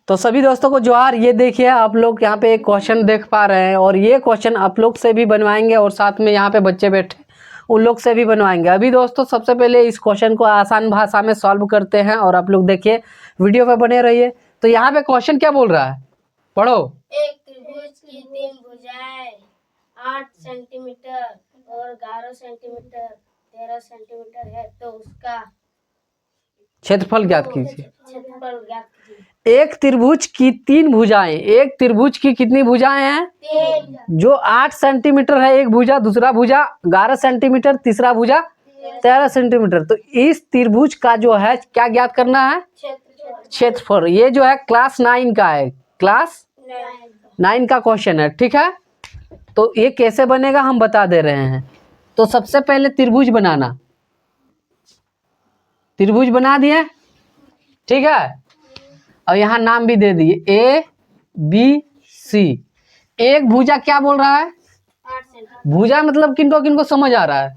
तो सभी दोस्तों को जोहार। ये देखिए आप लोग यहाँ पे एक क्वेश्चन देख पा रहे हैं और ये क्वेश्चन आप लोग से भी बनवाएंगे और साथ में यहाँ पे बच्चे बैठे उन लोग से भी बनवाएंगे। अभी दोस्तों सबसे पहले इस क्वेश्चन को आसान भाषा में सॉल्व करते हैं और आप लोग देखिए वीडियो पे बने रहिए। तो यहाँ पे क्वेश्चन क्या बोल रहा है, पढ़ो। एक त्रिभुज की 3 भुजाएं 8 सेंटीमीटर और 11 सेंटीमीटर 13 सेंटीमीटर है तो उसका क्षेत्रफल ज्ञात कीजिए। क्षेत्रफल ज्ञात कीजिए। एक त्रिभुज की 3 भुजाएं, एक त्रिभुज की कितनी भुजाएं हैं? 3। जो 8 सेंटीमीटर है एक भुजा, दूसरा भुजा 11 सेंटीमीटर, तीसरा भुजा 13 सेंटीमीटर। तो इस त्रिभुज का जो है क्या ज्ञात करना है? क्षेत्रफल। ये जो है क्लास 9 का है, क्लास 9 का क्वेश्चन है, ठीक है। तो ये कैसे बनेगा हम बता दे रहे हैं। तो सबसे पहले त्रिभुज बनाना, त्रिभुज बना दिए, ठीक है। और यहाँ नाम भी दे दिए ABC। एक भुजा क्या बोल रहा है? 8 सेंटीमीटर। भुजा मतलब किनको किनको समझ आ रहा है?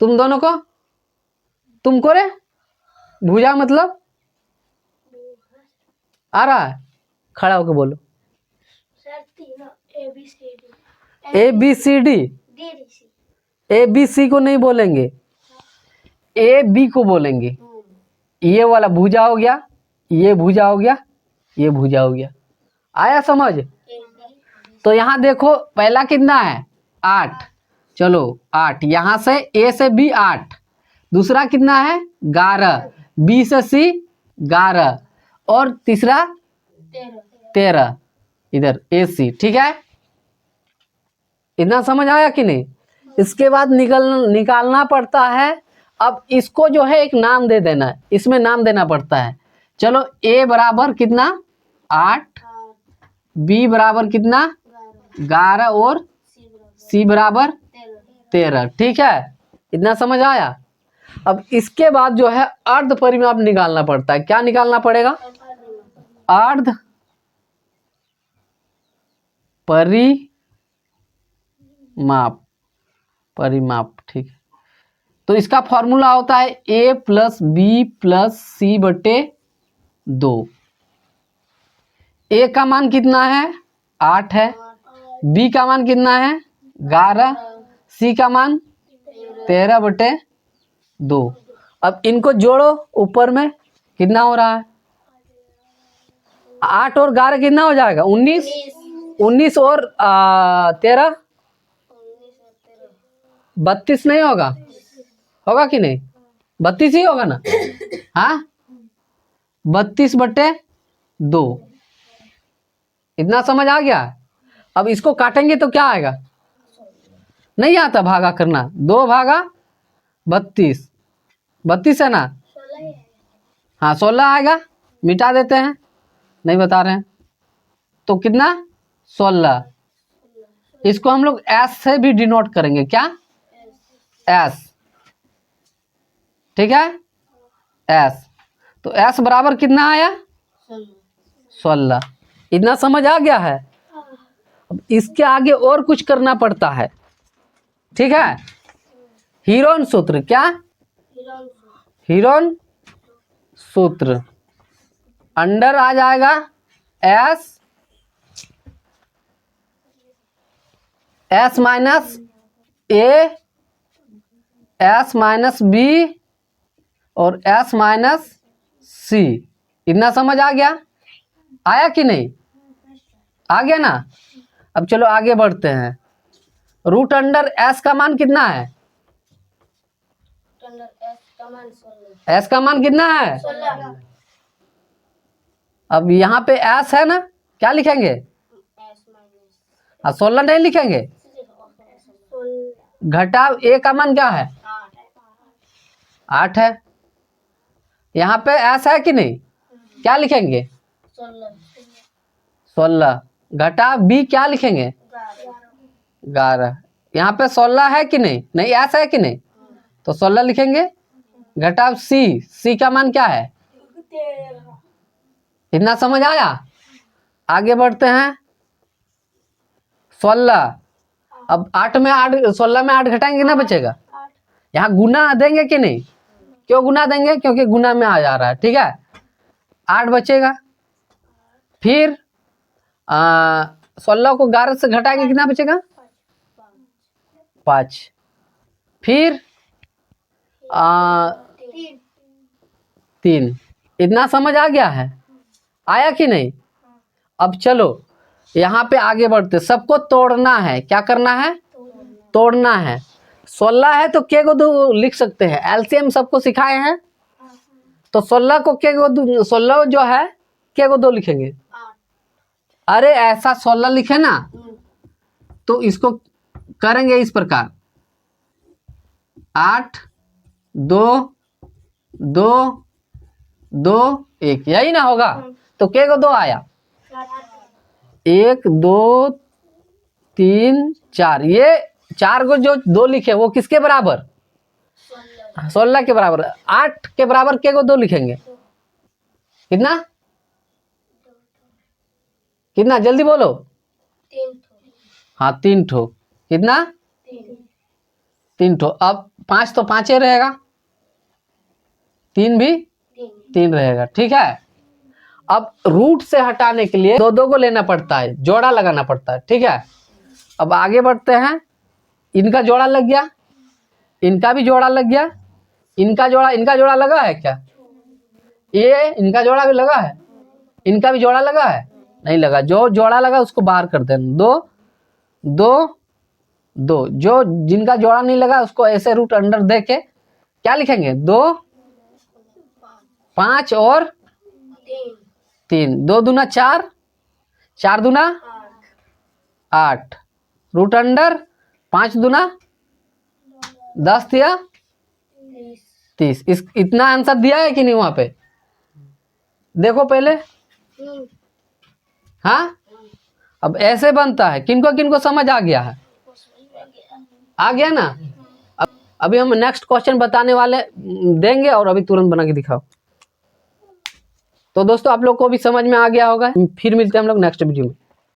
तुम दोनों को, तुमको रे भुजा मतलब आ रहा है? खड़ा होकर बोलो। सर तीनों ABCD। ABC को नहीं बोलेंगे, AB को बोलेंगे। ये वाला भुजा हो गया, ये भुजा हो गया, ये भुजा हो गया। आया समझ? तो यहाँ देखो पहला कितना है? 8। चलो 8, यहाँ से A से B 8, दूसरा कितना है? 11, B से C 11 और तीसरा 13 इधर AC, ठीक है। इतना समझ आया कि नहीं? इसके बाद निकालना पड़ता है। अब इसको जो है एक नाम दे देना है, इसमें नाम देना पड़ता है। चलो A बराबर कितना? 8, B बराबर कितना? 11 और C बराबर 13, ठीक है। इतना समझ आया? अब इसके बाद जो है अर्ध परिमाप निकालना पड़ता है। क्या निकालना पड़ेगा? अर्ध परिमाप, परिमाप, ठीक है। तो इसका फॉर्मूला होता है A plus B plus C बटे 2। A का मान कितना है? 8 है। B का मान कितना है? 11। C का मान 13 बटे 2। अब इनको जोड़ो, ऊपर में कितना हो रहा है? 8 और 11 कितना हो जाएगा? 19। 19 और 13 32 नहीं होगा? होगा कि नहीं? 32 ही होगा ना? हाँ, 32 बटे 2। इतना समझ आ गया? अब इसको काटेंगे तो क्या आएगा? नहीं आता भागा करना। 2 भागा 32, 32 है ना? हाँ 16 आएगा, मिटा देते हैं, नहीं बता रहे हैं। तो कितना? 16। इसको हम लोग S से भी डिनोट करेंगे। क्या? S, ठीक है, S। तो S बराबर कितना आया? 16। इतना समझ आ गया है? अब इसके आगे और कुछ करना पड़ता है, ठीक है। हीरोन सूत्र। क्या? हीरोन सूत्र। अंडर आ जाएगा S minus A, S minus B और S माइनस C। इतना समझ आ गया? आया कि नहीं? आ गया ना? अब चलो आगे बढ़ते हैं। रूट अंडर S का मान कितना है? S का मान कितना है? 16। अब यहाँ पे S है ना, क्या लिखेंगे? 16 नहीं लिखेंगे। घटाव A का मान क्या है? 8 है। यहाँ पे S है कि नहीं? क्या लिखेंगे? 16। घटाव B क्या लिखेंगे? 11। यहाँ पे 16 है कि नहीं? नहीं, S है कि नहीं? तो 16 लिखेंगे। घटाव C का मान क्या है? 13। इतना समझ आया? आगे बढ़ते हैं। 16। अब 8 में 8, 16 में 8 घटाएंगे ना बचेगा। यहाँ गुना देंगे कि नहीं? क्यों गुना देंगे? क्योंकि गुना में आ जा रहा है, ठीक है। 8 बचेगा। फिर 16 को 11 से घटाएंगे कितना बचेगा? 5। फिर 3। इतना समझ आ गया है? आया कि नहीं? अब चलो यहाँ पे आगे बढ़ते, सबको तोड़ना है। क्या करना है? तोड़ना है। 16 है तो के को 2 लिख सकते हैं, एलसीएम सबको सिखाए हैं। तो 16 को के को 16 जो है के को 2 लिखेंगे। अरे ऐसा 16 लिखे ना, तो इसको करेंगे इस प्रकार, 8 2 2 2 1, यही ना होगा? तो के को 2 आया, 1 2 3 4। ये 4 को जो 2 लिखे वो किसके बराबर? 16 के बराबर। 8 के बराबर के को 2 लिखेंगे, कितना कितना? जल्दी बोलो। 3 हाँ 3 ठो। कितना? 3 ठो। अब 5 तो 5 ही रहेगा, 3 भी 3 रहेगा। ठीक है। अब रूट से हटाने के लिए 2 2 को लेना पड़ता है, जोड़ा लगाना पड़ता है। ठीक है। अब आगे बढ़ते हैं। इनका जोड़ा लग गया, इनका भी जोड़ा लग गया, इनका जोड़ा लगा है क्या? ये इनका जोड़ा भी लगा है, इनका भी जोड़ा लगा है? नहीं लगा। जो जोड़ा लगा उसको बाहर कर देना। 2 2 2। जो जिनका जोड़ा नहीं लगा उसको ऐसे रूट अंडर दे के क्या लिखेंगे? 2 5 और 3। 2 दूना 4, 4 दूना 8, रूट अंडर 5 दूना 10 दिया 30। इस इतना आंसर दिया है कि नहीं वहां पे? देखो पहले। हाँ, अब ऐसे बनता है। किनको किनको समझ आ गया है? आ गया ना? अभी हम नेक्स्ट क्वेश्चन बताने वाले देंगे और अभी तुरंत बना के दिखाओ। तो दोस्तों आप लोग को भी समझ में आ गया होगा। फिर मिलते हैं हम लोग नेक्स्ट वीडियो में।